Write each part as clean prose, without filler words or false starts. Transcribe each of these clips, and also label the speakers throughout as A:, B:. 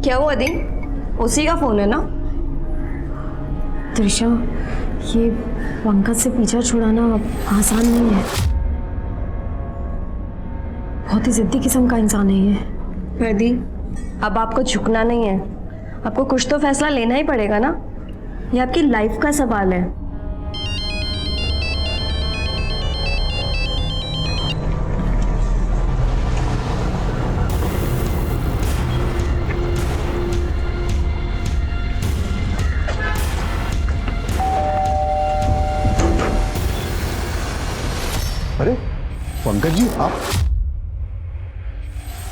A: क्या हुआ दी? उसी का फोन है ना?
B: त्रिशा, ये पंकज से पीछा छुड़ाना आसान नहीं है। बहुत ही जिद्दी किस्म का इंसान है ये।
A: पर दी, अब आपको झुकना नहीं है, आपको कुछ तो फैसला लेना ही पड़ेगा ना। ये आपकी लाइफ का सवाल है।
C: अरे पंकज जी, आप?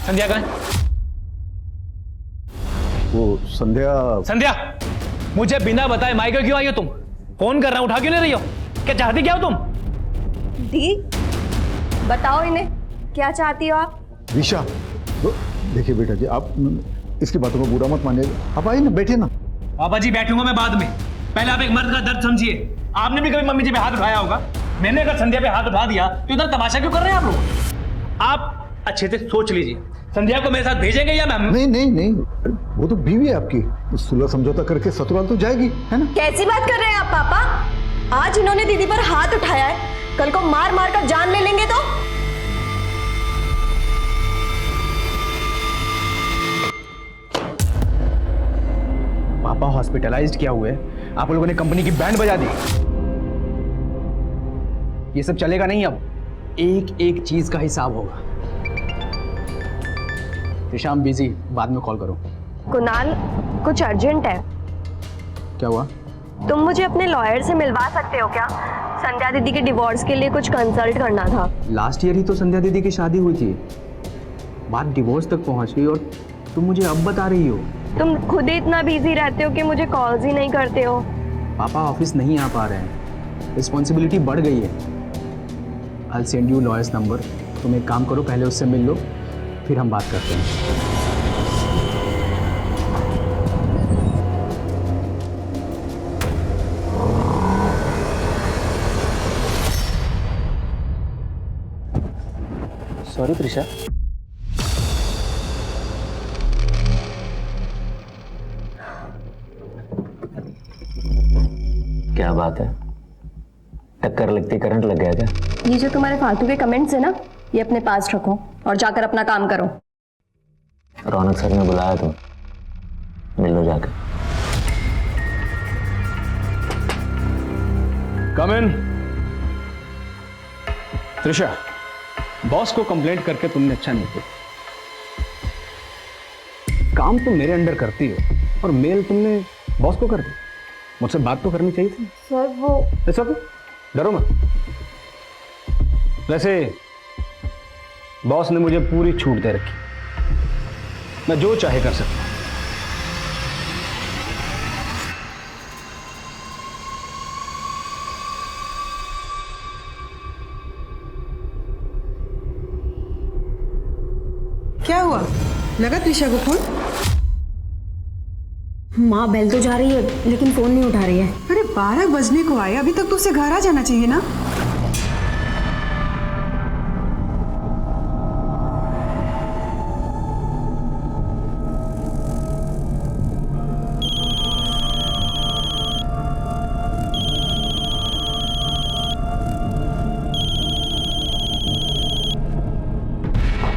D: संध्या कहाँ है?
C: वो संध्या।
D: संध्या, मुझे बिना बताए मायके क्यों आई हो तुम? फोन कर रहा हूं, उठा क्यों नहीं रही हो? क्या चाहती क्या हो तुम?
A: दी, बताओ इन्हें, क्या चाहती हो आप?
C: ऋषा, देखिए बेटा जी, आप इसकी बातों को बुरा मत मानिए। आप आइए ना, बैठिए ना।
D: पापा जी बैठूंगा मैं बाद में, पहले आप एक मर्द का दर्द समझिए। आपने भी कभी मम्मी जी पे हाथ उठाया होगा। मैंने अगर संध्या पे हाथ उठा दिया तो इधर तमाशा क्यों कर रहे हैं आप लोग? आप अच्छे से सोच लीजिए, संध्या को मेरे साथ भेजेंगे या मैं?
C: नहीं नहीं नहीं, वो तो बीवी है आपकी, सुलह समझौता करके ससुराल तो जाएगी, है ना?
A: कैसी बात कर रहे हैं आप पापा? आज इन्होंने दीदी पर हाथ उठाया है, कल को मार मार कर जान ले लेंगे तो?
D: पापा हॉस्पिटलाइज्ड क्या हुए, आप लोगों ने कंपनी की बैंड बजा दी। ये सब चलेगा नहीं, अब एक एक चीज का हिसाब होगा। शाम बिजी, बाद में कॉल करो।
A: कुणाल, कुछ अर्जेंट है।
D: क्या हुआ?
A: तुम मुझे अपने लॉयर से मिलवा सकते हो क्या? संध्या दीदी के डिवोर्स के लिए कुछ कंसल्ट करना था।
D: लास्ट ईयर ही तो संध्या दीदी की शादी हुई थी, बात डिवोर्स तक पहुंच गई और तुम मुझे अब बता रही हो?
A: तुम खुद ही इतना बिजी रहते हो कि मुझे कॉल्स ही नहीं करते हो।
D: पापा ऑफिस नहीं आ पा रहे हैं, रिस्पॉन्सिबिलिटी बढ़ गई है। I'll send you lawyer's number। तुम एक काम करो, पहले उससे मिल लो, फिर हम बात करते हैं। सॉरी त्रिशा।
E: क्या बात है, टक्कर लगती करंट लग गया क्या?
A: ये जो तुम्हारे फालतू के कमेंट्स है ना, ये अपने पास रखो और जाकर अपना काम करो।
E: रौनक सर ने बुलाया, तुम मिल लो जाकर।
D: कम इन। त्रिशा, बॉस को कंप्लेंट करके तुमने अच्छा नहीं किया। काम तुम मेरे अंडर करती हो और मेल तुमने बॉस को कर दी। मुझसे बात तो करनी चाहिए थी।
A: सर वो
D: ऐसा तो डरो मत। वैसे बॉस ने मुझे पूरी छूट दे रखी, मैं जो चाहे कर सकता हूं।
F: क्या हुआ? लगा त्रिशा को फोन?
B: माँ बेल तो जा रही है लेकिन फोन नहीं उठा रही है।
F: अरे 12 बजने को आए, अभी तक तो उसे घर आ जाना चाहिए ना।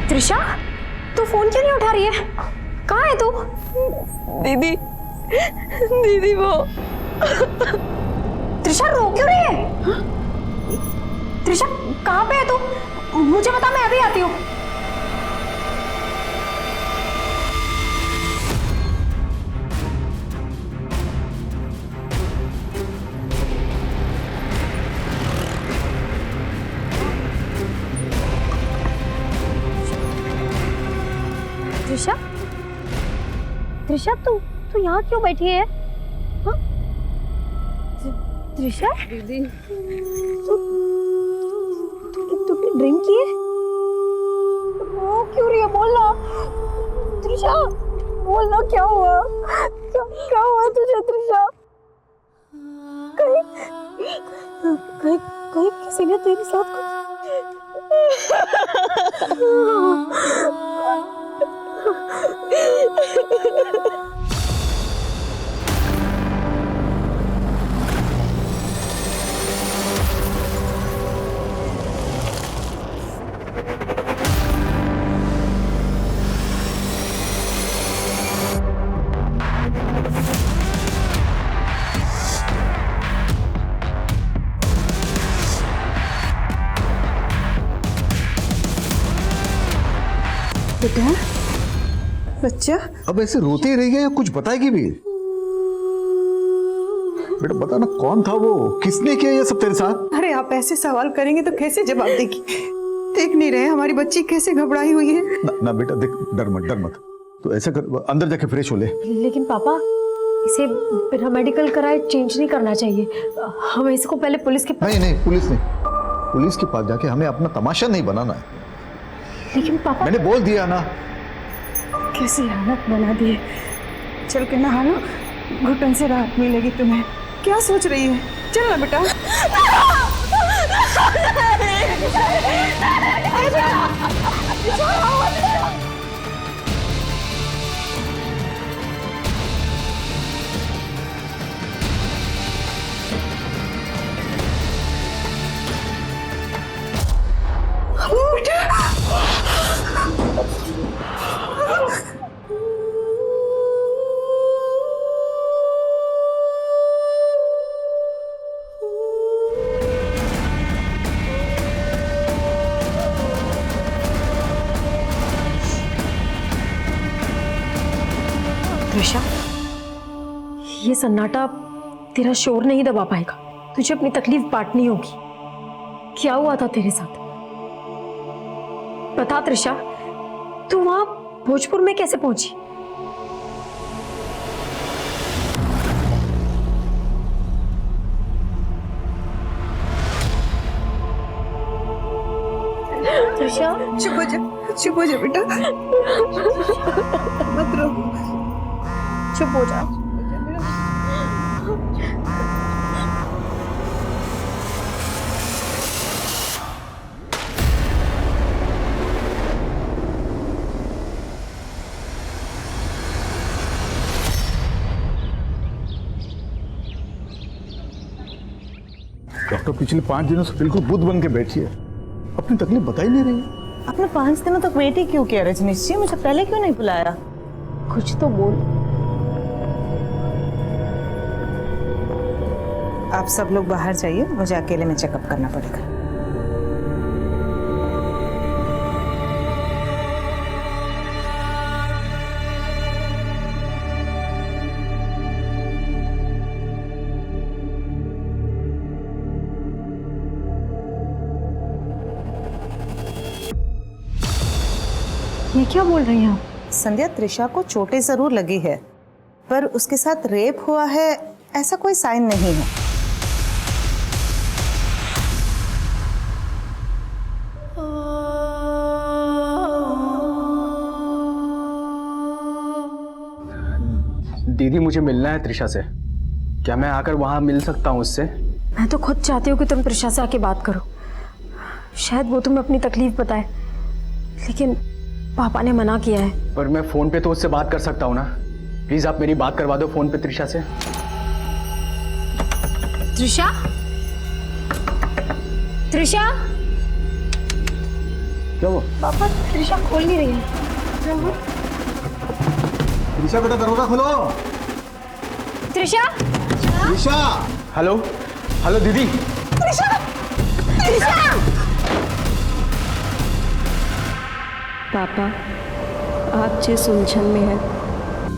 B: त्रिशा, तू फोन क्यों नहीं उठा रही है? कहाँ है तू?
A: दीदी, दीदी वो।
B: त्रिशा रो क्यों रही है? हाँ? त्रिशा कहाँ पे है तू? मुझे बता, मैं अभी आती हूँ। त्रिशा, त्रिशा तू यहाँ क्यों बैठी है? हाँ? त्रिशा दीदी, तूने ड्रिंक की है? रो क्यों रही है? बोलना त्रिशा, बोलना क्या हुआ? क्या हुआ तुझे त्रिशा? कहीं कहीं कहीं किसी ने तेरे साथ कुछ
F: बेटा, बच्चा,
C: अब ऐसे रोती ही रही है या कुछ बताएगी भी? बेटा बता ना, कौन था वो, किसने किया ये सब तेरे साथ?
F: अरे आप ऐसे सवाल करेंगे तो कैसे जवाब देगी? देख नहीं रहे हमारी बच्ची कैसे घबराई हुई है?
C: ना बेटा देख, डर मत। तो ऐसा कर, अंदर जाके फ्रेश हो ले।
B: लेकिन पापा, इसे बिना मेडिकल कराए चेंज नहीं करना चाहिए। हमें इसको पहले पुलिस के पास।
C: नहीं, पुलिस के पास जाके हमें अपना तमाशा नहीं बनाना है।
B: लेकिन पापा,
C: मैंने बोल दिया ना।
F: कैसी हालत बना दी है। चल के नहा लो, घुटन से राहत मिलेगी तुम्हें। क्या सोच रही है? चल ना बेटा।
B: त्रिशा, ये सन्नाटा तेरा शोर नहीं दबा पाएगा। तुझे अपनी तकलीफ बांटनी होगी। क्या हुआ था तेरे साथ? बता त्रिशा, तू वहां भोजपुर में कैसे पहुंची? त्रिशा,
F: चुप हो जा बेटा, मत रो।
B: चुप हो जा।
C: डॉक्टर पिछले 5 दिनों से बिल्कुल बुद्ध बन के बैठी है, अपनी तकलीफ बता ही नहीं रही है।
G: आपने 5 दिनों तक वेट ही क्यों किया रजनीश जी? मुझे पहले क्यों नहीं बुलाया?
B: कुछ तो बोल।
G: आप सब लोग बाहर जाइए, मुझे अकेले में चेकअप करना पड़ेगा।
B: ये क्या बोल रही हैं आप?
G: संध्या, त्रिशा को चोटें जरूर लगी है, पर उसके साथ रेप हुआ है ऐसा कोई साइन नहीं है।
H: दीदी, मुझे मिलना है त्रिशा से। क्या मैं आकर वहां मिल सकता हूँ उससे?
B: मैं तो खुद चाहती हूँ कि तुम त्रिशा से आके बात करो। शायद वो तुम्हें अपनी तकलीफ बताए, लेकिन पापा ने मना किया है।
H: पर मैं फोन पे तो उससे बात कर सकता हूँ ना। प्लीज आप मेरी बात करवा दो फोन पे त्रिशा से।
B: त्रिशा, त्रिशा,
C: क्या हुआ?
B: पापा, त्रिशा खोल नहीं रही है।
C: त्रिशा बेटा, दरवाजा खोलो।
B: त्रिशा,
C: त्रिशा,
H: हेलो हेलो दीदी।
A: पापा, आप जिस उलझन में हैं,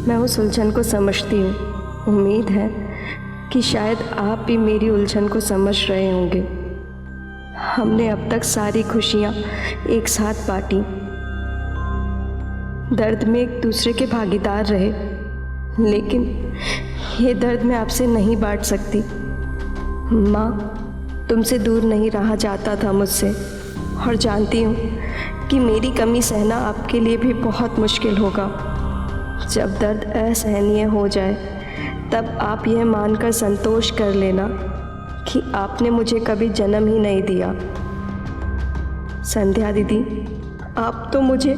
A: मैं उस उलझन को समझती हूँ। उम्मीद है कि शायद आप भी मेरी उलझन को समझ रहे होंगे। हमने अब तक सारी खुशियाँ एक साथ बांटी, दर्द में एक दूसरे के भागीदार रहे, लेकिन ये दर्द मैं आपसे नहीं बांट सकती। माँ, तुमसे दूर नहीं रहा जाता था मुझसे, और जानती हूँ कि मेरी कमी सहना आपके लिए भी बहुत मुश्किल होगा। जब दर्द असहनीय हो जाए तब आप यह मानकर संतोष कर लेना कि आपने मुझे कभी जन्म ही नहीं दिया। संध्या दीदी, आप तो मुझे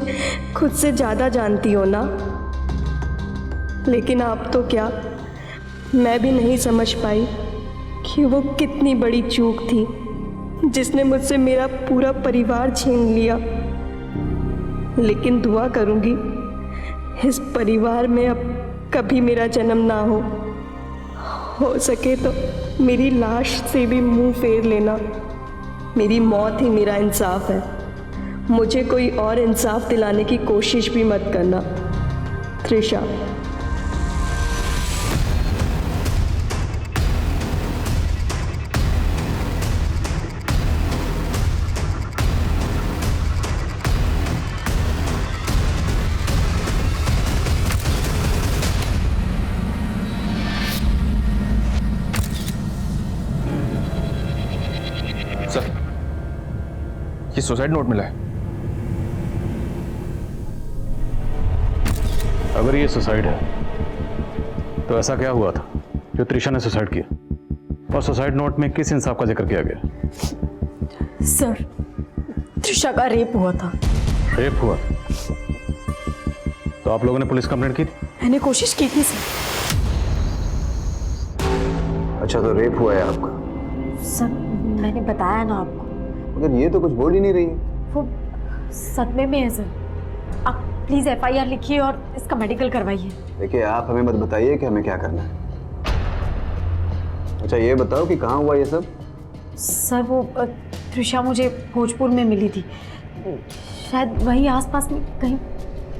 A: खुद से ज़्यादा जानती हो ना, लेकिन आप तो क्या, मैं भी नहीं समझ पाई कि वो कितनी बड़ी चूक थी जिसने मुझसे मेरा पूरा परिवार छीन लिया। लेकिन दुआ करूंगी इस परिवार में अब कभी मेरा जन्म ना हो सके तो मेरी लाश से भी मुंह फेर लेना। मेरी मौत ही मेरा इंसाफ है, मुझे कोई और इंसाफ दिलाने की कोशिश भी मत करना त्रिशा।
I: सर, ये सुसाइड नोट मिला है।
C: अगर ये सुसाइड है तो ऐसा क्या हुआ था जो त्रिशा ने सुसाइड किया, और सुसाइड नोट में किस इंसाफ का जिक्र किया गया?
B: सर, त्रिशा का रेप हुआ था।
C: रेप हुआ? तो आप लोगों ने पुलिस कंप्लेंट की थी?
B: मैंने कोशिश की थी सर।
I: अच्छा, तो रेप हुआ है आपका?
B: सर, मैंने बताया ना आपको।
I: मगर ये तो कुछ बोल ही नहीं रही।
B: वो सदमे में है सर। आप प्लीज FIR लिखिए और इसका मेडिकल करवाइए।
I: देखिए, आप हमें मत बताइए कि हमें क्या करना है। अच्छा, ये बताओ कि कहाँ हुआ ये सब?
B: सर, वो त्रिशा मुझे भोजपुर में मिली थी, शायद वहीं आसपास में कहीं।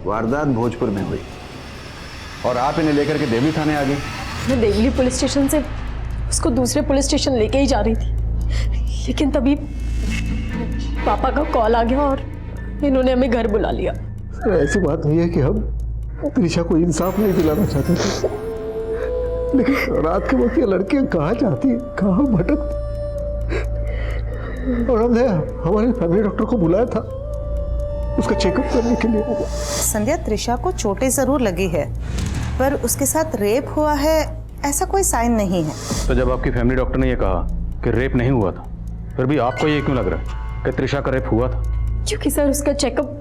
I: वारदात भोजपुर में हुई और आप इन्हें लेकर के देवली थाने आ गए?
B: मैं देवली पुलिस स्टेशन से उसको दूसरे पुलिस स्टेशन लेके ही जा रही थी, लेकिन तभी पापा का कॉल आ गया और इन्होंने हमें घर बुला लिया।
C: ऐसी बात नहीं है कि हम त्रिशा को इंसाफ नहीं दिलाना चाहते थे, लेकिन रात के वक्त ये लड़कियां कहाँ जाती है, कहाँ भटकती, और हमने हमारे फैमिली डॉक्टर को बुलाया था उसका चेकअप करने के लिए।
G: संध्या, त्रिशा को चोटें जरूर लगी है, पर उसके साथ रेप हुआ है ऐसा कोई साइन नहीं है।
C: तो जब आपकी फैमिली डॉक्टर ने ये कहा कि रेप नहीं हुआ था, फिर भी आपको ये क्यों लग रहा है कि त्रिशा का रेप हुआ था?
B: क्योंकि सर, उसका चेकअप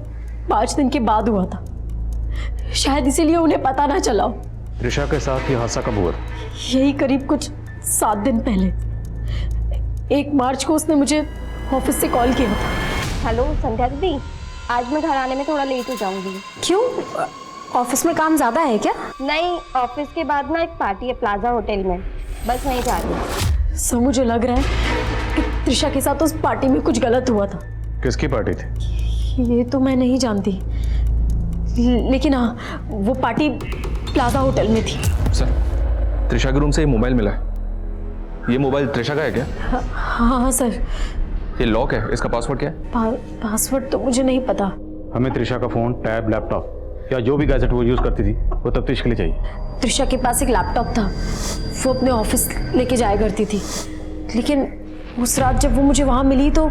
B: 5 दिन के बाद हुआ था, शायद इसीलिए उन्हें पता ना चला।
C: त्रिशा के साथ ये हादसा कब हुआ था?
B: यही करीब कुछ 7 दिन पहले। 1 मार्च को उसने मुझे ऑफिस से कॉल किया था।
J: हेलो संध्या दीदी, आज मैं घर आने में थोड़ा लेट हो जाऊंगी।
B: क्यों, ऑफिस में काम ज्यादा है क्या?
J: नहीं, ऑफिस के बाद ना एक पार्टी है प्लाजा होटल में, बस वहीं जा रही हूँ।
B: सर, मुझे लग रहा है कि त्रिशा के साथ उस पार्टी में कुछ गलत हुआ था।
C: किसकी पार्टी थी?
B: ये तो मैं नहीं जानती, लेकिन हाँ, वो पार्टी प्लाजा होटल में थी।
I: सर, त्रिशा के रूम से ये मोबाइल मिला है। ये मोबाइल त्रिशा का है क्या?
B: हाँ सर।
I: ये लॉक है, इसका पासवर्ड क्या है?
B: पासवर्ड तो मुझे नहीं पता।
C: हमें त्रिशा का फोन, टैब, लैपटॉप या जो भी गैजेट वो यूज करती थी वो तफ्तीश के लिए चाहिए।
B: त्रिशा के पास एक लैपटॉप था, वो अपने ऑफिस लेके जाया करती थी, लेकिन उस रात जब वो मुझे वहाँ मिली तो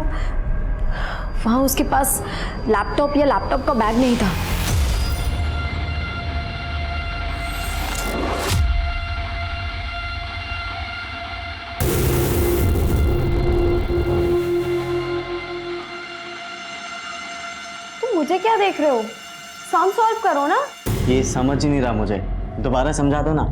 B: वहाँ उसके पास लैपटॉप या लैपटॉप का बैग नहीं था।
J: तुम मुझे क्या देख रहे हो? सम सॉल्व करो ना।
E: ये समझ ही नहीं रहा मुझे, दोबारा समझा दो ना।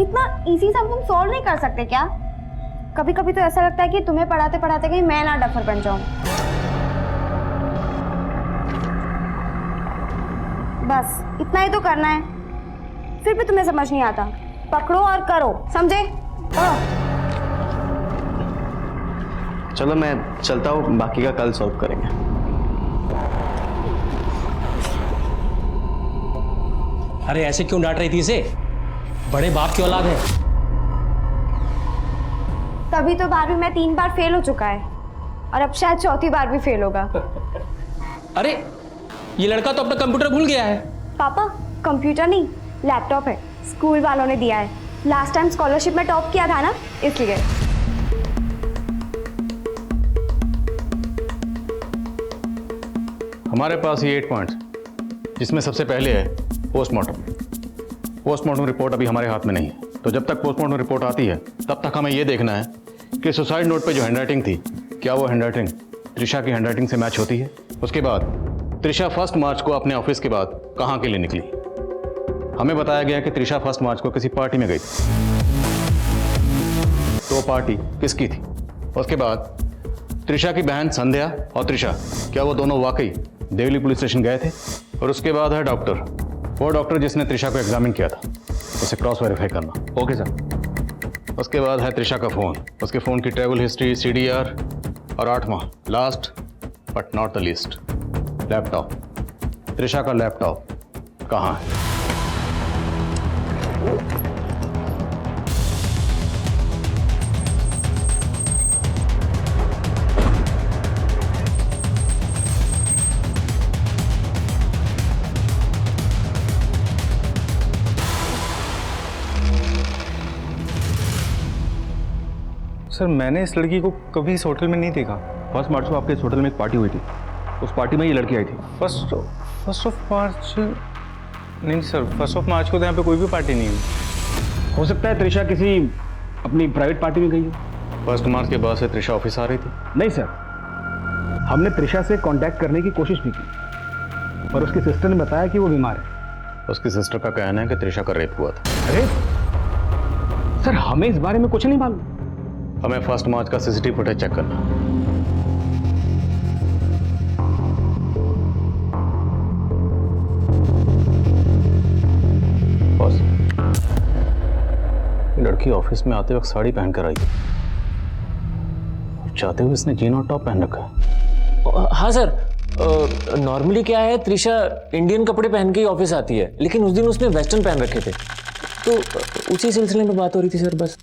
J: इतना इजी सम तुम सॉल्व नहीं कर सकते क्या? कभी कभी तो ऐसा लगता है कि तुम्हें पढ़ाते पढ़ाते कहीं मैं ना डफर बन जाऊं। बस इतना ही तो करना है, फिर भी तुम्हें समझ नहीं आता। पकड़ो और करो, समझे?
E: चलो मैं चलता हूँ, बाकी का कल सॉल्व करेंगे।
D: अरे ऐसे क्यों डांट रही थी इसे? बड़े बाप की औलाद है।
J: तभी तो 12वीं में 3 बार फेल हो चुका है और अब शायद 4थी बार भी फेल होगा।
D: अरे ये लड़का तो अपना कंप्यूटर भूल गया है।
J: पापा, कंप्यूटर नहीं, लैपटॉप है, स्कूल वालों ने दिया है। लास्ट टाइम स्कॉलरशिप में टॉप किया था ना, इसलिए।
C: हमारे पास ये 8 पॉइंट्स, जिसमें सबसे पहले है पोस्टमार्टम। पोस्टमार्टम रिपोर्ट अभी हमारे हाथ में नहीं है, तो जब तक पोस्टमार्टम रिपोर्ट आती है तब तक हमें ये देखना है कि सुसाइड नोट पे जो हैंडराइटिंग थी, क्या वो हैंडराइटिंग त्रिशा की हैंडराइटिंग से मैच होती है। उसके बाद त्रिशा 1 मार्च को अपने ऑफिस के बाद कहाँ के लिए निकली। हमें बताया गया कि त्रिशा 1 मार्च को किसी पार्टी में गई थी, तो पार्टी किसकी थी। उसके बाद त्रिशा की बहन संध्या और त्रिशा, क्या वो दोनों वाकई देवली पुलिस स्टेशन गए थे। और उसके बाद है डॉक्टर, वो डॉक्टर जिसने त्रिशा को एग्जामिन किया था। तो से क्रॉस वेरीफाई करना।
D: Okay sir.
C: उसके बाद है त्रिशा का फ़ोन, उसके फ़ोन की ट्रैवल हिस्ट्री, CDR, और 8वां last but not the least, laptop. Trisha का लैपटॉप कहाँ है?
H: सर मैंने इस लड़की को कभी इस होटल में नहीं देखा। 1 मार्च को आपके इस होटल में एक पार्टी हुई थी, उस पार्टी में ये लड़की आई थी। फर्स्ट ऑफ मार्च नहीं सर, 1 मार्च को तो यहाँ पे कोई भी पार्टी नहीं हुई।
I: हो सकता है त्रिशा किसी अपनी प्राइवेट पार्टी में गई हो।
C: 1 मार्च के बाद से त्रिशा ऑफिस आ रही थी?
I: नहीं सर, हमने त्रिशा से कांटेक्ट करने की कोशिश भी की, पर उसकी सिस्टर ने बताया कि वो बीमार है।
C: उसकी सिस्टर का कहना है कि त्रिशा का रेप हुआ था।
I: अरे सर, हमें इस बारे में कुछ नहीं मालूम।
C: हमें 1 मार्च का CCTV फुटेज चेक करना। बॉस, लड़की ऑफिस में आते वक्त साड़ी पहनकर आई, चाहते हुए इसने जीन और टॉप पहन रखा है।
E: हाँ सर, नॉर्मली क्या है, त्रिशा इंडियन कपड़े पहन के ही ऑफिस आती है, लेकिन उस दिन उसने वेस्टर्न पहन रखे थे, तो उसी सिलसिले में बात हो रही थी सर, बस।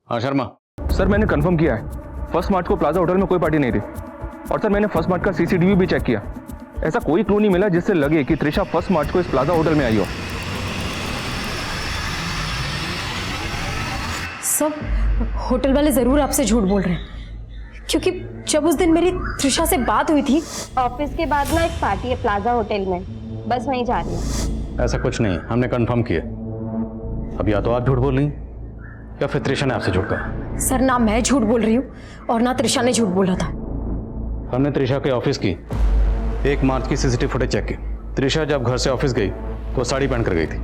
C: हाँ शर्मा।
H: सर मैंने कंफर्म किया है, 1 मार्च को प्लाजा होटल में कोई पार्टी नहीं थी। और सर मैंने 1 मार्च का CCTV भी चेक किया, ऐसा कोई क्लू नहीं मिला जिससे लगे कि त्रिशा 1 मार्च को इस प्लाजा होटल में आई हो।
B: सब होटल वाले जरूर आपसे झूठ बोल रहे हैं, क्योंकि जब उस दिन मेरी त्रिशा से बात हुई थी।
J: ऑफिस के बाद ना एक पार्टी है प्लाजा होटल में, बस वहीं जा रही हूँ।
C: ऐसा कुछ नहीं, हमने कंफर्म किया। अब या तो आप झूठ बोल रही या फिर त्रिशा ने आपसे झूठ कहा।
B: सर, ना मैं झूठ बोल रही हूँ और ना त्रिशा ने झूठ बोला था।
C: हमने त्रिशा के ऑफिस की 1 मार्च की CCTV फुटेज चेक की। त्रिशा जब घर से ऑफिस गई तो साड़ी पहन कर गई थी,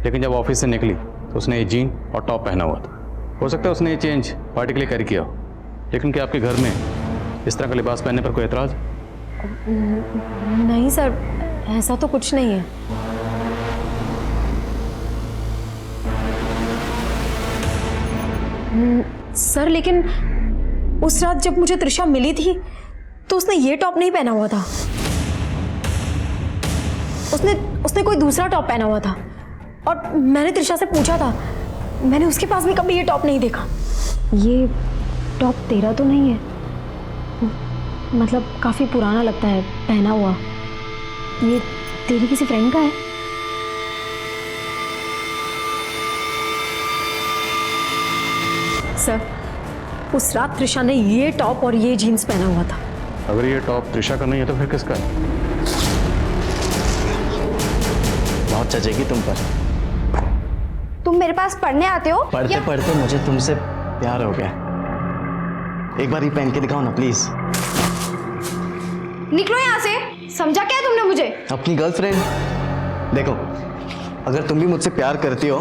C: लेकिन जब ऑफिस से निकली तो उसने ये जीन और टॉप पहना हुआ था। हो सकता है उसने ये चेंज पार्टी के लिए कैरी किया हो, लेकिन क्या आपके घर में इस तरह का लिबास पहनने पर कोई एतराज?
B: नहीं सर, ऐसा तो कुछ नहीं है। सर, लेकिन उस रात जब मुझे त्रिशा मिली थी तो उसने ये टॉप नहीं पहना हुआ था, उसने कोई दूसरा टॉप पहना हुआ था। और मैंने त्रिशा से पूछा था, मैंने उसके पास भी कभी ये टॉप नहीं देखा। ये टॉप तेरा तो नहीं है? मतलब काफ़ी पुराना लगता है पहना हुआ। ये तेरी किसी फ्रेंड का है? सर, उस रात त्रिशा ने ये टॉप और ये जीन्स पहना हुआ था।
C: अगर ये टॉप त्रिशा का नहीं है तो फिर किसका है?
K: बहुत चचेगी तुम पर।
J: तुम मेरे पास पढ़ने आते हो?
K: पढ़ते पढ़ते मुझे तुमसे प्यार हो गया। एक बार ये पहन के दिखाओ ना प्लीज।
J: निकलो यहाँ से, समझा क्या तुमने मुझे?
K: अपनी गर्लफ्रेंड। देखो, अगर तुम भी मुझसे प्यार करती हो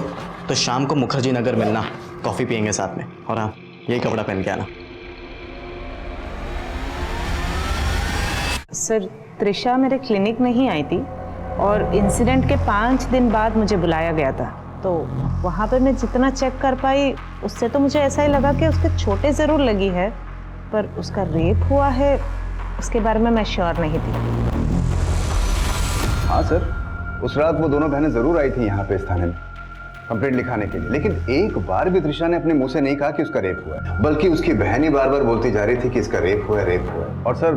K: तो शाम को मुखर्जी नगर मिलना, कॉफी पियेंगे साथ में। और हाँ, यही कपड़ा पहन के आना।
G: सर, त्रिशा मेरे क्लिनिक में ही आई थी और इंसिडेंट के 5 दिन बाद मुझे बुलाया गया था, तो वहाँ पे मैं जितना चेक कर पाई उससे तो मुझे ऐसा ही लगा कि उसके चोटें ज़रूर लगी है, पर उसका रेप हुआ है उसके बारे में मैं श्योर नहीं थी।
I: हाँ सर, उस रात वो दोनों बहनें जरूर आई थी यहाँ पे इस थाने में कंप्लेंट लिखाने के लिए, लेकिन एक बार भी त्रिशा ने अपने मुंह से नहीं कहा कि उसका रेप हुआ है, बल्कि उसकी बहन ही बार बार बोलती जा रही थी कि इसका रेप हुआ है, रेप हुआ है। और सर,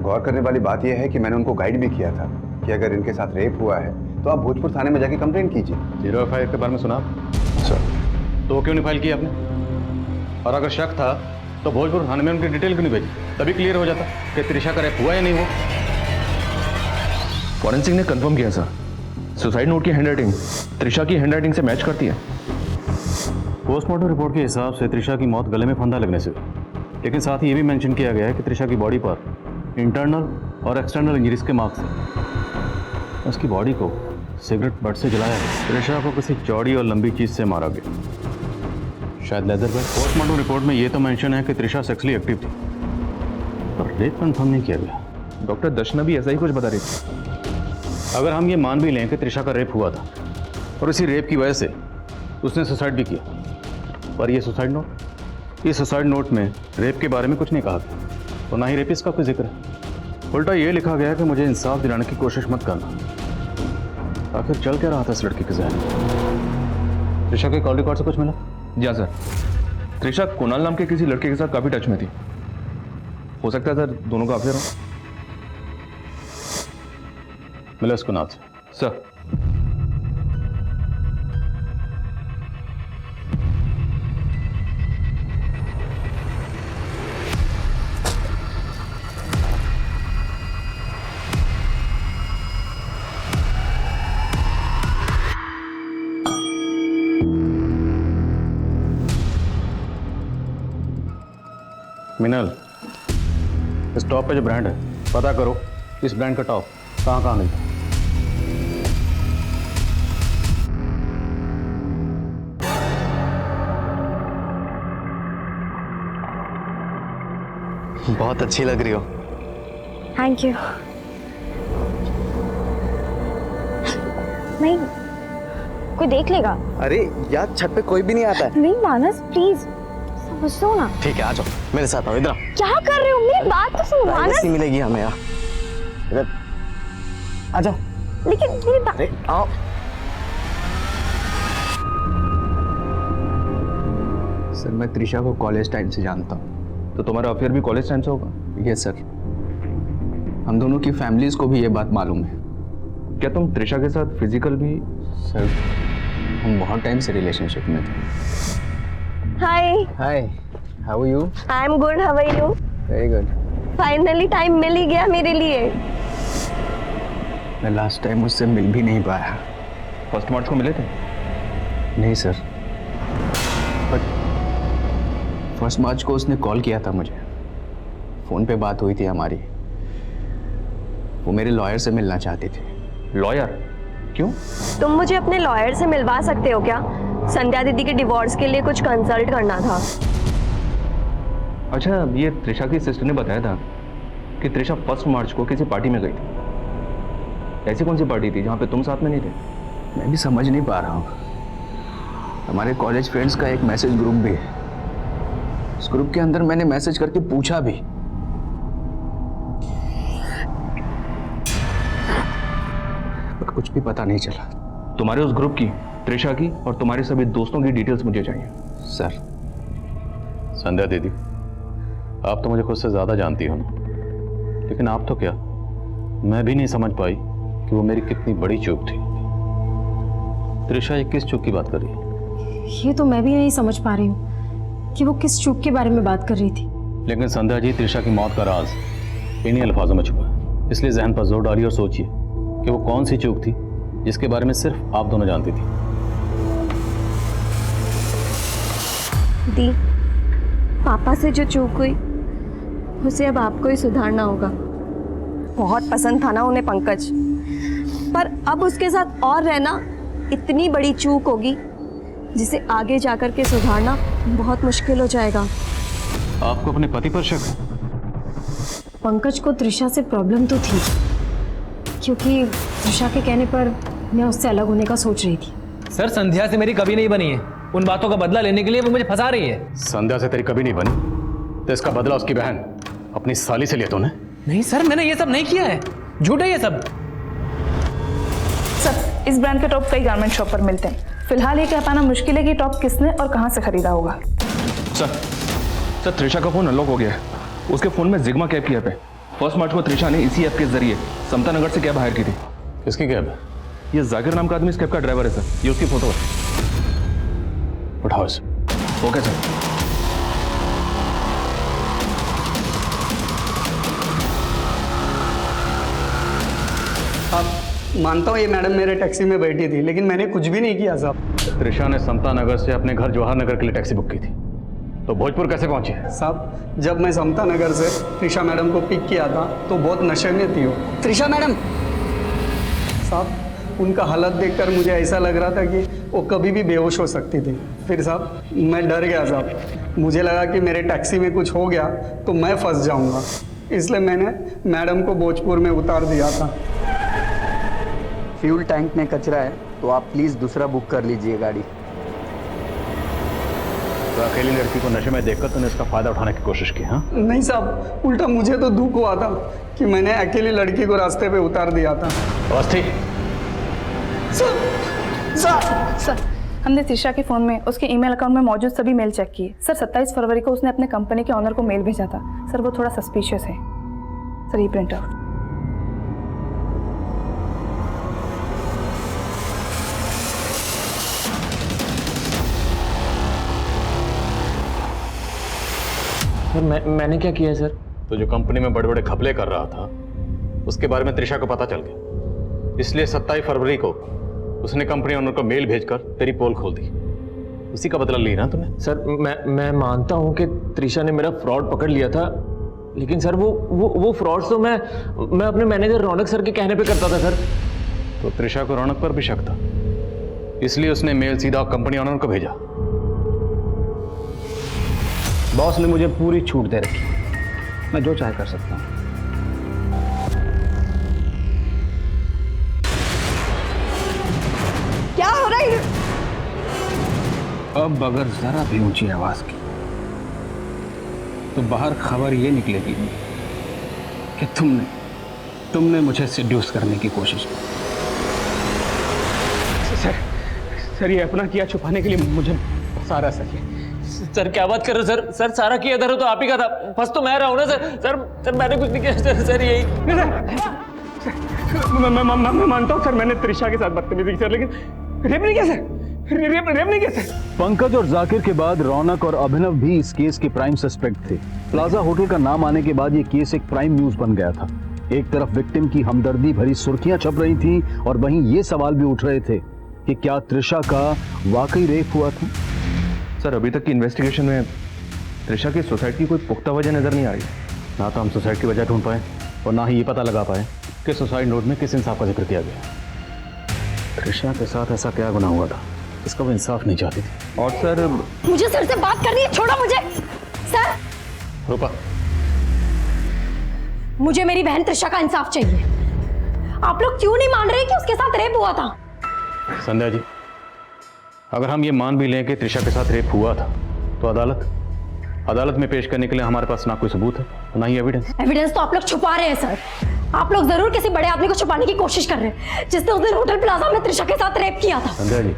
I: गौर करने वाली बात यह है कि मैंने उनको गाइड भी किया था कि अगर इनके साथ रेप हुआ है तो आप भोजपुर थाने में जाके कंप्लेंट कीजिए।
C: 0FIR के बारे में सुना सर, तो वो क्यों नहीं फाइल किया आपने? और अगर शक था तो भोजपुर थाने में उनकी डिटेल क्यों नहीं भेजी? तभी क्लियर हो जाता कि त्रिशा का रेप हुआ या नहीं हुआ।
H: फॉरेंसिक ने कंफर्म किया सर, सुसाइड नोट की हैंडराइटिंग त्रिशा की हैंडराइटिंग से मैच करती है।
C: पोस्टमार्टम रिपोर्ट के हिसाब से त्रिशा की मौत गले में फंदा लगने से हुई, लेकिन साथ ही ये भी मेंशन किया गया है कि त्रिशा की बॉडी पर इंटरनल और एक्सटर्नल इंजरीज के मार्क्स हैं। उसकी बॉडी को सिगरेट बट से जलाया गया। त्रिशा को किसी चौड़ी और लंबी चीज से मारा गया, शायद लेदर बैग। पोस्टमार्टम रिपोर्ट में ये तो मेंशन है कि त्रिशा सेक्सुअली एक्टिव थी, पर रेप कंफर्म नहीं किया गया।
H: डॉक्टर दर्शना भी ऐसा ही कुछ बता रही थी।
C: अगर हम ये मान भी लें कि त्रिशा का रेप हुआ था और इसी रेप की वजह से उसने सुसाइड भी किया, पर ये सुसाइड नोट, इस सुसाइड नोट में रेप के बारे में कुछ नहीं कहा गया और ना ही रेपिस्ट का कोई जिक्र है। उल्टा ये लिखा गया कि मुझे इंसाफ दिलाने की कोशिश मत करना। आखिर चल क्या रहा था इस लड़की के जहन में? त्रिशा के कॉल रिकॉर्ड से कुछ मिला?
H: जी हाँ सर, त्रिशा कुणाल नाम के किसी लड़के के साथ काफ़ी टच में थी। हो सकता है सर दोनों का अफेयर हो।
C: मिला इसको नाथ से?
H: सर
C: मिनल, इस टॉप पे जो ब्रांड है पता करो इस ब्रांड का टॉप कहाँ कहाँ मिलता है।
K: बहुत अच्छी लग रही हो।
J: Thank you. नहीं, कोई देख लेगा।
K: अरे यार छत पे कोई भी नहीं आता है।
J: नहीं मानस प्लीज समझ दो ना।
K: ठीक है आ जाओ मेरे साथ, आओ इधर आओ।
J: क्या कर रहे हो? मेरी बात तो सुनो मानस।
K: प्राइवेसी मिलेगी हमें यार, इधर आ जाओ।
J: लेकिन मेरी बात।
K: अरे आओ।
I: सर मैं त्रिशा को कॉलेज टाइम से जानता हूँ।
H: तो तुम्हारा अफेयर भी कॉलेज टाइम से होगा?
I: यस सर, हम दोनों की फैमिलीज को भी ये बात मालूम है।
H: क्या तुम त्रिशा के साथ फिजिकल भी?
I: सर हम बहुत टाइम से रिलेशनशिप में थे।
J: Hi
I: hi, how are you?
J: I am good, how are you?
I: Very good.
J: Finally time मिल ही गया मेरे लिए।
I: मैं लास्ट टाइम उससे मिल भी नहीं पाया।
H: फर्स्ट मार्च को मिले थे?
I: नहीं सर, बट फर्स्ट मार्च को उसने कॉल किया था मुझे, फ़ोन पे बात हुई थी हमारी। वो मेरे लॉयर से मिलना चाहती थी।
H: लॉयर? क्यों?
A: तुम मुझे अपने लॉयर से मिलवा सकते हो क्या? संध्या दीदी के डिवोर्स के लिए कुछ कंसल्ट करना था।
H: अच्छा, ये त्रिशा की सिस्टर ने बताया था कि त्रिशा फर्स्ट मार्च को किसी पार्टी में गई थी। ऐसी कौन सी पार्टी थी जहाँ पे तुम साथ में नहीं थे?
I: मैं भी समझ नहीं पा रहा हूँ। हमारे कॉलेज फ्रेंड्स का एक मैसेज ग्रुप भी है, उस ग्रुप के अंदर मैंने मैसेज करके पूछा भी, पर कुछ भी पता नहीं चला।
H: तुम्हारे उस ग्रुप की, त्रिशा की और तुम्हारे सभी दोस्तों की डिटेल्स मुझे चाहिए।
I: सर
C: संध्या दीदी, आप तो मुझे खुद से ज़्यादा जानती हो ना, लेकिन आप तो क्या, मैं भी नहीं समझ पाई कि वो मेरी कितनी बड़ी चूक थी। त्रिशा ये किस चूक की बात कर रही है?
B: ये तो मैं भी नहीं समझ पा रही हूँ कि वो किस चूक के बारे में बात कर रही थी।
C: लेकिन संध्या जी, त्रिशा की मौत का राज इन्हीं अल्फाजों में छुपा है, इसलिए जहन पर जोर डालिए और सोचिए कि वो कौन सी चूक थी जिसके बारे में सिर्फ आप दोनों जानती थी।
A: दी, पापा से जो चूक हुई उसे अब आपको ही सुधारना होगा। बहुत पसंद था ना उन्हें पंकज, पर अब उसके साथ और रहना इतनी बड़ी चूक होगी जिसे आगे जाकर के सुधारना बहुत मुश्किल हो जाएगा।
C: आपको अपने पति पर शक है?
B: पंकज को त्रिशा से प्रॉब्लम तो थी, क्योंकि त्रिशा के कहने पर मैं उससे अलग होने का सोच रही थी।
D: सर संध्या से मेरी कभी नहीं बनी है। उन बातों का बदला लेने के लिए वो मुझे फंसा रही है।
C: संध्या से तेरी कभी नहीं बनी तो इसका बदला उसकी बहन अपनी साली से लिया तूने?
D: नहीं सर, मैंने ये सब नहीं किया है, झूठ है ये सब।
F: सर इस ब्रांड के टॉप कई गारमेंट शॉप पर मिलते हैं। फिलहाल ये कह पाना मुश्किल है कि टॉप किसने और कहाँ से खरीदा होगा।
H: सर त्रिशा का फोन अनलॉक हो गया है। उसके फोन में जिग्मा कैब की ऐप है। फर्स्ट मार्च को त्रिशा ने इसी ऐप के जरिए समता नगर से कैब हायर की थी।
C: किसकी कैब है?
H: ये जाकिर नाम का आदमी इस कैब का ड्राइवर है सर। ये उसकी फोटो है।
C: उठाओ इसे।
H: Okay sir.
L: अब मानता हूँ ये मैडम मेरे टैक्सी में बैठी थी, लेकिन मैंने कुछ भी नहीं किया साहब।
C: त्रिशा ने समता नगर से अपने घर जवाहर नगर के लिए टैक्सी बुक की थी, तो भोजपुर कैसे पहुंची?
L: साहब जब मैं समता नगर से त्रिशा मैडम को पिक किया था तो बहुत नशे में थी वो। त्रिशा मैडम साहब, उनका हालत देखकर मुझे ऐसा लग रहा था कि वो कभी भी बेहोश हो सकती थी। फिर साहब मैं डर गया साहब, मुझे लगा कि मेरे टैक्सी में कुछ हो गया तो मैं फंस जाऊंगा, इसलिए मैंने मैडम को भोजपुर में उतार दिया था। फ्यूल टैंक में कचरा है, तो आप प्लीज़ दूसरा बुक कर लीजिए गाड़ी।
C: तो अकेली लड़की को नशे में देखकर तूने इसका फायदा उठाने की कोशिश की? हाँ,
L: नहीं साहब, उल्टा मुझे तो दुख हुआ था कि मैंने अकेली लड़की को रास्ते पे उतार दिया था।
C: अवस्थी,
F: सर हमने त्रिशा के फ़ोन में उसके ईमेल अकाउंट में मौजूद सभी मेल चेक किए सर। 27 फरवरी को उसने अपने कंपनी के ऑनर को मेल भेजा था सर। वो थोड़ा सस्पिशियस है सर। ये प्रिंट आउट।
E: सर मैंने क्या किया है सर?
C: तो जो कंपनी में बड़े बड़े घपले कर रहा था उसके बारे में त्रिशा को पता चल गया, इसलिए 27 फरवरी को उसने कंपनी ओनर को मेल भेजकर तेरी पोल खोल दी। उसी का बदला लिया ना तुमने?
E: सर मैं मानता हूँ कि त्रिशा ने मेरा फ्रॉड पकड़ लिया था, लेकिन सर वो फ्रॉड तो मैं अपने मैनेजर रौनक सर के कहने पे करता था सर।
C: तो त्रिशा को रौनक पर भी शक था, इसलिए उसने मेल सीधा कंपनी ओनर को भेजा।
M: बॉस ने मुझे पूरी छूट दे रखी, मैं जो चाहे कर सकता हूँ।
F: क्या हो रहा है?
M: अब अगर जरा भी ऊंची आवाज की तो बाहर खबर ये निकलेगी कि तुमने मुझे सेड्यूस करने की कोशिश की। सर ये अपना किया छुपाने के लिए मुझे सारा सही।
E: सर क्या बात कर रहे हो सर? सर सारा किया था तो आप ही का था, फंस तो मैं रहा हूँ ना सर मैंने कुछ नहीं किया सर यही।
H: मैं मानता हूँ सर, मैंने त्रिशा के साथ बदतमीजी की सर, लेकिन रेप नहीं किया सर। रेप नहीं किया सर।
M: पंकज और जाकिर के बाद रौनक और अभिनव भी इस केस के प्राइम सस्पेक्ट थे। प्लाजा होटल का नाम आने के बाद ये केस एक प्राइम न्यूज बन गया था। एक तरफ विक्टिम की हमदर्दी भरी सुर्खियां छप रही थी और वहीं ये सवाल भी उठ रहे थे कि क्या त्रिशा का वाकई रेप हुआ था।
H: सर अभी तक की इन्वेस्टिगेशन में त्रिशा की सुसाइड की कोई पुख्ता वजह नजर नहीं आ रही।
C: ना तो हम सुसाइड की वजह ढूंढ पाए और ना ही ये पता लगा पाए कि सुसाइड नोट में किस इंसाफ का जिक्र किया गया। त्रिशा के साथ ऐसा क्या गुनाह हुआ था, इसका वो इंसाफ नहीं चाहती थी।
H: और सर
B: मुझे सर से बात करनी है, छोड़ो मुझे। सर
C: रूपा,
B: मुझे मेरी बहन त्रिशा का इंसाफ चाहिए। आप लोग क्यों नहीं मान रहे कि उसके साथ रेप हुआ था?
C: संध्या जी, अगर हम ये मान भी लें कि त्रिशा के साथ रेप हुआ था तो अदालत में पेश करने के लिए हमारे पास ना कोई सबूत है ना ही
B: एविडेंस तो आप लोग छुपा रहे हैं सर। आप लोग जरूर किसी बड़े आदमी को छुपाने की कोशिश कर रहे हैं जिसने उस दिन होटल प्लाजा में त्रिशा के साथ रेप किया था।
C: संध्या जी,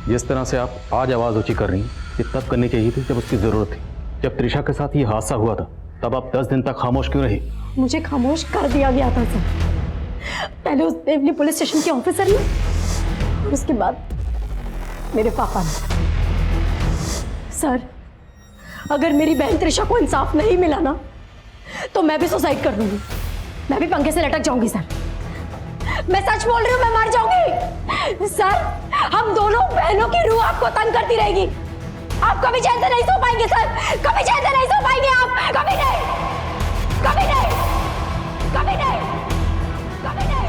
C: जिस तरह से आप आज आवाज ऊंची कर रही हैं, ये तब करनी चाहिए थी जब उसकी जरूरत थी। जब त्रिशा के साथ ये हादसा हुआ था तब आप 10 दिन तक खामोश क्यों रही?
B: मुझे खामोश कर दिया गया था सर। पहले उस देवली पुलिस स्टेशन के ऑफिसर ने और उसके बाद मेरे पापा ने। सर अगर मेरी बहन त्रिशा को इंसाफ नहीं मिला ना तो मैं भी सुसाइड कर लूंगी। मैं भी पंखे से लटक जाऊंगी सर। मैं सच बोल रही हूँ, मैं मर जाऊंगी सर। हम दोनों बहनों की रूह आपको तंग करती रहेगी। आप कभी चैन से नहीं सो पाएंगे सर, कभी चैन से नहीं सो पाएंगे आप। कभी नहीं, कभी नहीं, कभी नहीं, कभी नहीं, कभी नहीं।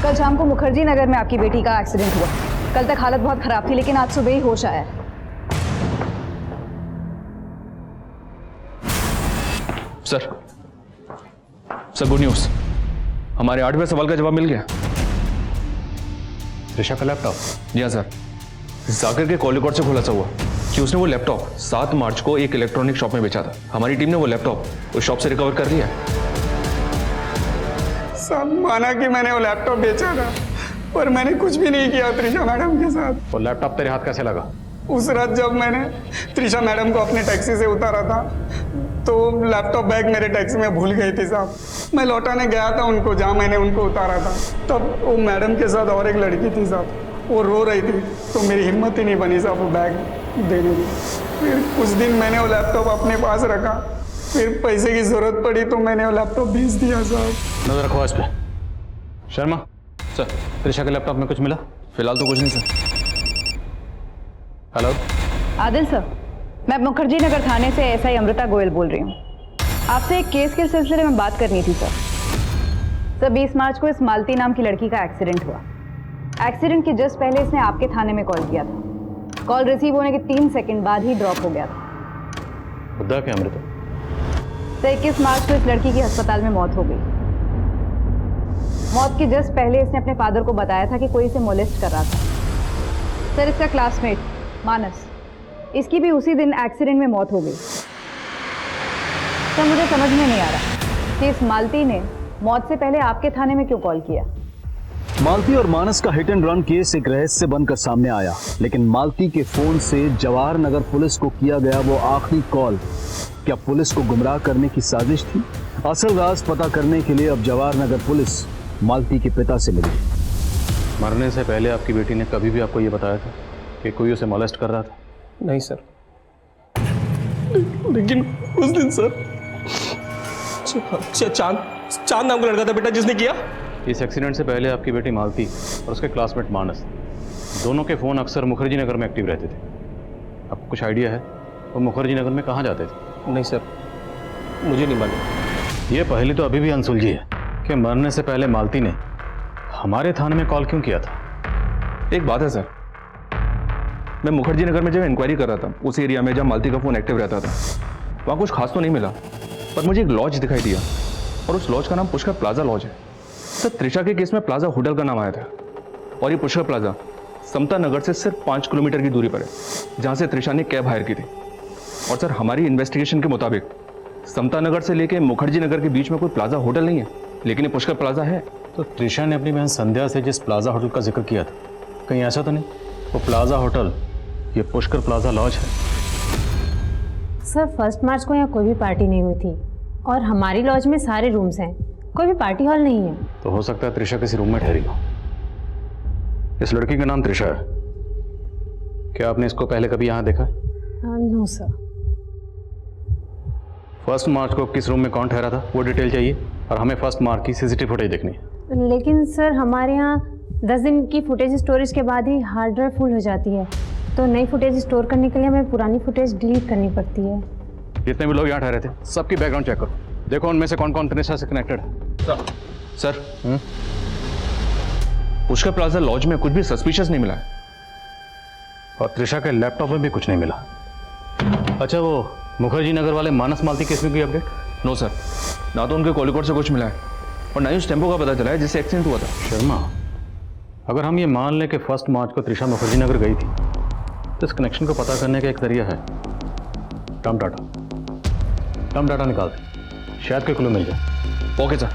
J: कल शाम को मुखर्जी नगर में आपकी बेटी का एक्सीडेंट हुआ। कल तक हालत बहुत खराब थी लेकिन आज सुबह ही होश आया।
H: सर गुड न्यूज़, हमारे 8वें सवाल का जवाब मिल गया।
C: त्रिशा का लैपटॉप?
H: जी हाँ सर, जाकिर के कॉल रिकॉर्ड से खुलासा हुआ कि उसने वो लैपटॉप 7 मार्च को एक इलेक्ट्रॉनिक शॉप में बेचा था। हमारी टीम ने वो लैपटॉप उस शॉप से रिकवर कर लिया।
L: सब माना कि मैंने वो लैपटॉप बेचा था, पर मैंने कुछ भी नहीं किया त्रिशा मैडम के साथ।
C: वो लैपटॉप तेरे हाथ कैसे लगा?
L: उस रात जब मैंने त्रिशा मैडम को अपनी टैक्सी से उतारा था तो लैपटॉप बैग मेरे टैक्सी में भूल गई थी साहब। मैं लौटाने गया था उनको जहाँ मैंने उनको उतारा था, तब वो मैडम के साथ और एक लड़की थी साहब। वो रो रही थी तो मेरी हिम्मत ही नहीं बनी साहब वो बैग देने की। फिर कुछ दिन मैंने वो लैपटॉप अपने पास रखा, फिर पैसे की जरूरत पड़ी तो मैंने वो लैपटॉप बेच दिया साहब।
C: नजर रखो इस पे। शर्मा सर, त्रिशा के लैपटॉप में कुछ मिला?
H: फिलहाल तो कुछ नहीं सर।
C: हेलो
J: आदिल सर, मैं मुखर्जी नगर थाने से एसआई अमृता गोयल बोल रही हूँ। आपसे एक केस के सिलसिले में बात करनी थी सर। 20 मार्च को इस मालती नाम की लड़की का एक्सीडेंट हुआ। एक्सीडेंट के जस्ट पहले इसने आपके थाने में कॉल किया था। कॉल रिसीव होने के 3 सेकंड बाद ही ड्रॉप हो गया था।
C: खुदा के अमृता,
J: तो 21 मार्च को इस लड़की की अस्पताल में मौत हो गई। मौत के जस्ट पहले इसने अपने फादर को बताया था कि कोई इसे मोलेस्ट कर रहा था। सर, इसका क्लासमेट मानस, इसकी भी उसी दिन एक्सीडेंट में मौत हो गई। सर, मुझे समझ में नहीं आ रहा कि इस मालती ने मौत से पहले आपके थाने में क्यों कॉल किया।
M: मालती और मानस का हिट एंड रन केस एक रहस्य बनकर सामने आया, लेकिन मालती के फोन से जवाहर नगर पुलिस को किया गया वो आखिरी कॉल क्या पुलिस को गुमराह करने की साजिश थी? असल राज पता करने के लिए अब जवाहर नगर पुलिस मालती के पिता से मिली।
C: मरने से पहले आपकी बेटी ने कभी भी आपको ये बताया था कि कोई उसे मोलेस्ट कर रहा था?
E: नहीं सर, लेकिन उस दिन सर चांद नाम का लड़का था बेटा जिसने किया।
C: इस एक्सीडेंट से पहले आपकी बेटी मालती और उसके क्लासमेट मानस दोनों के फ़ोन अक्सर मुखर्जी नगर में एक्टिव रहते थे। आपको कुछ आइडिया है वो मुखर्जी नगर में कहाँ जाते थे?
E: नहीं सर, मुझे नहीं मालूम।
C: ये पहली तो अभी भी अनसुलझी है कि मरने से पहले मालती ने हमारे थाने में कॉल क्यों किया था?
H: एक बात है सर, मैं मुखर्जी नगर में जब इंक्वायरी कर रहा था उस एरिया में जब मालती का फ़ोन एक्टिव रहता था, वहाँ कुछ खास तो नहीं मिला, पर मुझे एक लॉज दिखाई दिया और उस लॉज का नाम पुष्कर प्लाजा लॉज है। सर, त्रिशा के केस में प्लाजा होटल का नाम आया था और ये पुष्कर प्लाजा समता नगर से सिर्फ 5 किलोमीटर की दूरी पर है, जहाँ से त्रिशा ने कैब हायर की थी। और सर, हमारी इन्वेस्टिगेशन के मुताबिक समता नगर से लेके मुखर्जी नगर के बीच में कोई प्लाजा होटल नहीं है, लेकिन ये पुष्कर प्लाजा है।
C: तो त्रिशा ने अपनी बहन संध्या से जिस प्लाजा होटल का जिक्र किया था, कहीं ऐसा तो नहीं वो प्लाजा होटल ये पुष्कर प्लाजा लॉज है?
N: सर, 1 मार्च को यहाँ कोई भी पार्टी नहीं हुई थी और हमारी लॉज में सारे रूम्स हैं, कोई भी पार्टी हॉल नहीं है।
C: तो हो सकता है त्रिशा किसी रूम में ठहरी हो। इस लड़की का नाम त्रिशा है, क्या आपने इसको पहले कभी यहाँ देखा?
N: No sir.
C: 1 मार्च को किस रूम में कौन ठहरा था वो डिटेल चाहिए और हमें 1 मार्च की सीसीटीवी फुटेज देखनी है।
N: लेकिन सर, हमारे यहाँ 10 दिन की फुटेज स्टोरेज के बाद ही हार्ड ड्राइव फुल हो जाती है, तो नई फुटेज स्टोर करने के लिए हमें पुरानी फुटेज डिलीट करनी पड़ती है।
C: जितने भी लोग यहाँ ठहरे थे सबकी बैकग्राउंड चेक करो, देखो उनमें से कौन कौन त्रिशा से कनेक्टेड है।
H: सर, पुष्कर प्लाजा लॉज में कुछ भी सस्पिशियस नहीं मिला है
C: और त्रिशा के लैपटॉप में भी कुछ नहीं मिला। अच्छा, वो मुखर्जी नगर वाले मानस मालती केस में कोई अपडेट?
H: नो सर, ना तो उनके कॉलिकोड से कुछ मिला है और ना ही उस टेम्पो का पता चला है जिससे एक्सीडेंट हुआ था।
C: शर्मा, अगर हम ये मान लें कि 1 मार्च को त्रिशा मुखर्जी नगर गई थी तो इस कनेक्शन को पता करने का एक तरीका है टर्म डाटा निकाल दें, शायद कोई क्लू मिल जाए।
H: Okay sir.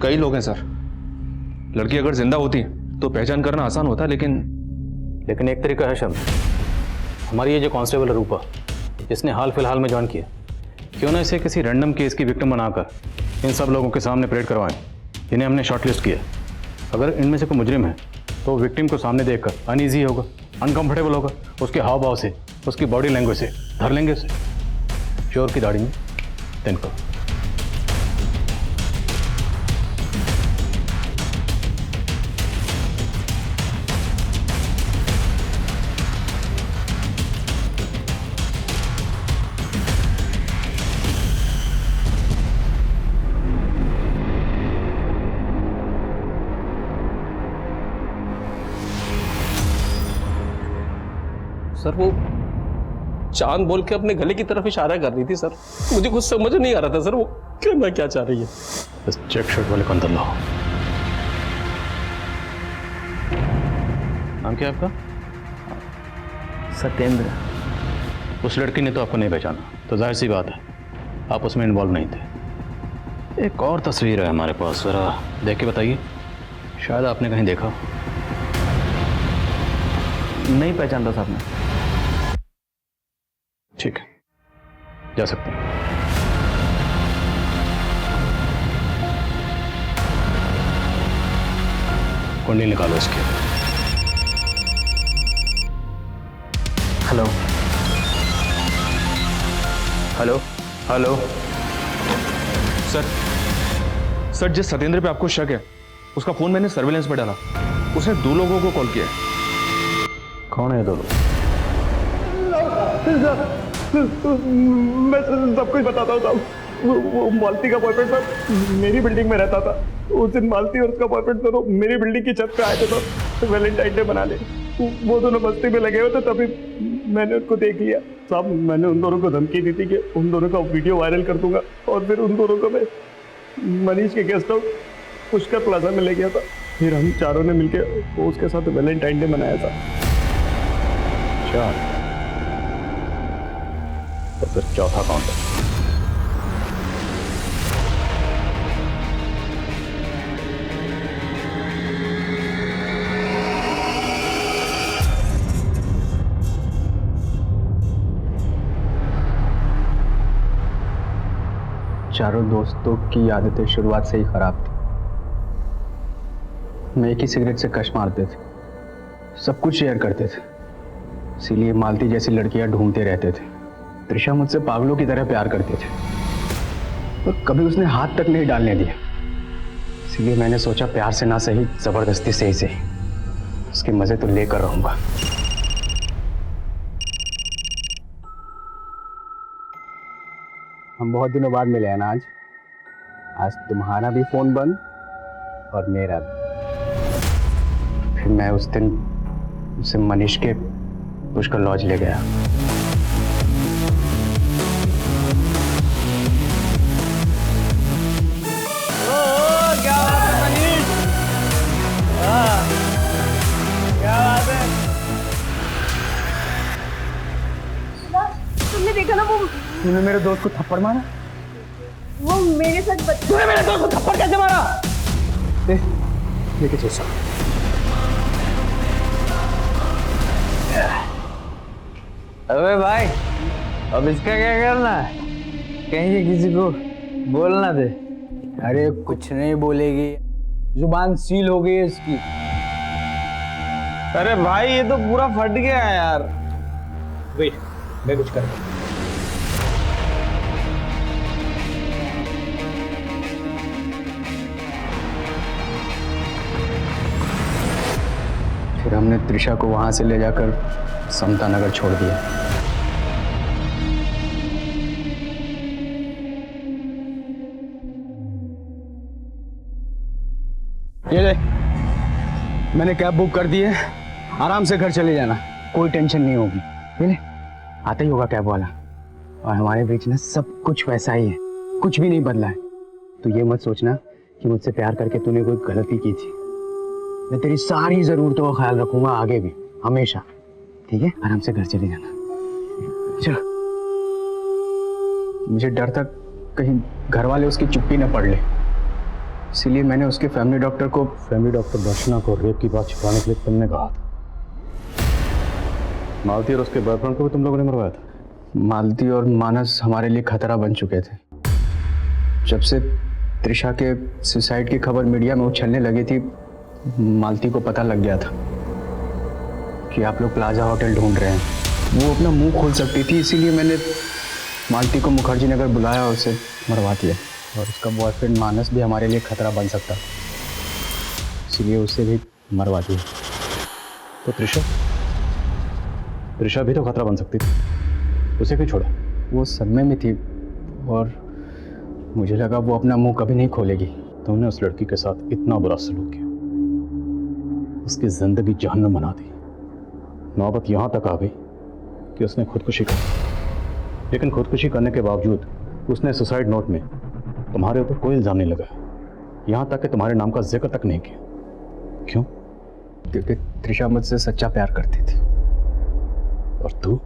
H: कई लोग हैं सर, लड़की अगर जिंदा होती तो पहचान करना आसान होता, लेकिन
C: एक तरीका है शर्मा, हमारी ये जो कांस्टेबल है रूपा, जिसने हाल फिलहाल में ज्वाइन किया, क्यों ना इसे किसी रैंडम केस की विक्टिम बनाकर इन सब लोगों के सामने परेड करवाएं। इन्हें हमने शॉर्टलिस्ट किया, अगर इनमें से कोई मुजरिम है तो विक्टिम को सामने देखकर अनईजी होगा, अनकंफर्टेबल होगा, उसके हाव भाव से, उसकी बॉडी लैंग्वेज से धर लेंगे उसे, चोर की दाढ़ी में तिनका।
E: सर, वो चांद बोल के अपने गले की तरफ इशारा कर रही थी सर, मुझे कुछ समझ नहीं आ रहा था सर वो करना क्या चाह रही है।
C: बस चेक शर्ट वाले को अंदर लाओ। नाम क्या है आपका?
E: सत्येंद्र।
C: उस लड़की ने तो आपको नहीं पहचाना, तो जाहिर सी बात है आप उसमें इन्वॉल्व नहीं थे। एक और तस्वीर है हमारे पास, जरा देख के बताइए, शायद आपने कहीं देखा।
E: नहीं पहचानता साहब मैं।
C: ठीक है, जा सकते हैं। कुंडली निकालो इसकी।
E: हेलो हेलो हेलो
H: सर, जिस सत्येंद्र पे आपको शक है उसका फोन मैंने सर्वेलेंस पे डाला, उसने 2 लोगों को कॉल किया है।
C: कौन है 2 लोग?
H: मैं सब कुछ बताता हूँ साहब। वो मालती का बॉयफ्रेंड साहब मेरी बिल्डिंग में रहता था। उस दिन मालती और उसका बॉयफ्रेंड दोनों मेरी बिल्डिंग की छत पे आए थे साहब, वैलेंटाइन डे मनाने। वो दोनों मस्ती में लगे हुए थे, तभी मैंने उनको देख लिया साहब। मैंने उन दोनों को धमकी दी थी कि उन दोनों का वीडियो वायरल कर दूंगा, और फिर उन दोनों को मैं मनीष के गेस्ट हाउस पुष्कर प्लाजा में ले गया था। फिर हम चारों ने मिलकर उसके साथ वैलेंटाइन डे मनाया था।
C: अच्छा, तो फिर चौथा कौन था?
H: चारों दोस्तों की आदतें शुरुआत से ही खराब थी। मैं एक ही सिगरेट से कश मारते थे, सब कुछ शेयर करते थे, इसीलिए मालती जैसी लड़कियां ढूंढते रहते थे। त्रिशा मुझसे पागलों की तरह प्यार करते थे, और कभी उसने हाथ तक नहीं डालने दिया। इसीलिए मैंने सोचा प्यार से ना सही, जबरदस्ती से ही सही, उसके मजे तो लेकर रहूंगा। हम बहुत दिनों बाद मिले हैं ना आज तुम्हारा भी फोन बंद और मेरा भी। फिर मैं उस दिन उसे मनीष के पुष्कर लॉज ले गया।
L: क्या बात है मनीष? क्या बात है?
B: तुमने देखा ना, वो
H: तूने मेरे दोस्त को थप्पड़ मारा?
B: वो मेरे साथ
L: तूने मेरे दोस्त को थप्पड़ कैसे मारा?
H: लेके चल साहब।
L: अबे भाई, अब इसका क्या करना है? कहीं से किसी को बोलना दे। अरे कुछ नहीं बोलेगी, जुबान सील हो गई है इसकी। अरे भाई ये तो पूरा फट गया है यार।
D: वेट, मैं कुछ करता हूं।
H: फिर हमने त्रिशा को वहां से ले जाकर समता नगर छोड़ दिया। ये ले, मैंने कैब बुक कर दी है, आराम से घर चले जाना, कोई टेंशन नहीं होगी। ये ले, आता ही होगा कैब वाला। और हमारे बीच में सब कुछ वैसा ही है, कुछ भी नहीं बदला है। तो ये मत सोचना कि मुझसे प्यार करके तूने कोई गलती की थी। मैं तेरी सारी जरूरतों का ख्याल रखूंगा आगे भी, हमेशा। ठीक है, आराम से घर चले जाना। चलो। मुझे डर था कहीं घर वाले उसकी चुप्पी न पढ़ ले, इसीलिए मैंने उसके फैमिली डॉक्टर दर्शना को रेप की बात छुपाने के लिए तुमने कहा था।
C: मालती और उसके बॉयफ्रेंड को भी तुम लोगों ने मरवाया था?
H: मालती और मानस हमारे लिए खतरा बन चुके थे। जब से त्रिशा के सुसाइड की खबर मीडिया में उछलने लगी थी, मालती को पता लग गया था कि आप लोग प्लाजा होटल ढूंढ रहे हैं। वो अपना मुंह खोल सकती थी, इसीलिए मैंने मालती को मुखर्जी नगर बुलाया और उसे मरवा दिया। और उसका बॉयफ्रेंड मानस भी हमारे लिए खतरा बन सकता, इसीलिए उसे भी मरवा दिया।
C: तो त्रिशा भी तो खतरा बन सकती थी, उसे क्यों छोड़ा?
H: वो सदमे में थी और मुझे लगा वो अपना मुंह कभी नहीं खोलेगी।
C: तुमने उस लड़की के साथ इतना बुरा सलूक किया, उसकी जिंदगी जहन्नम बना दी। नौबत यहाँ तक आ गई कि उसने खुदकुशी की, लेकिन खुदकुशी करने के बावजूद उसने सुसाइड नोट में तुम्हारे ऊपर कोई इल्जाम नहीं लगाया, यहाँ तक कि तुम्हारे नाम का जिक्र तक नहीं किया। क्यों?
H: क्योंकि त्रिशा मुझसे सच्चा प्यार करती थी।
C: और तू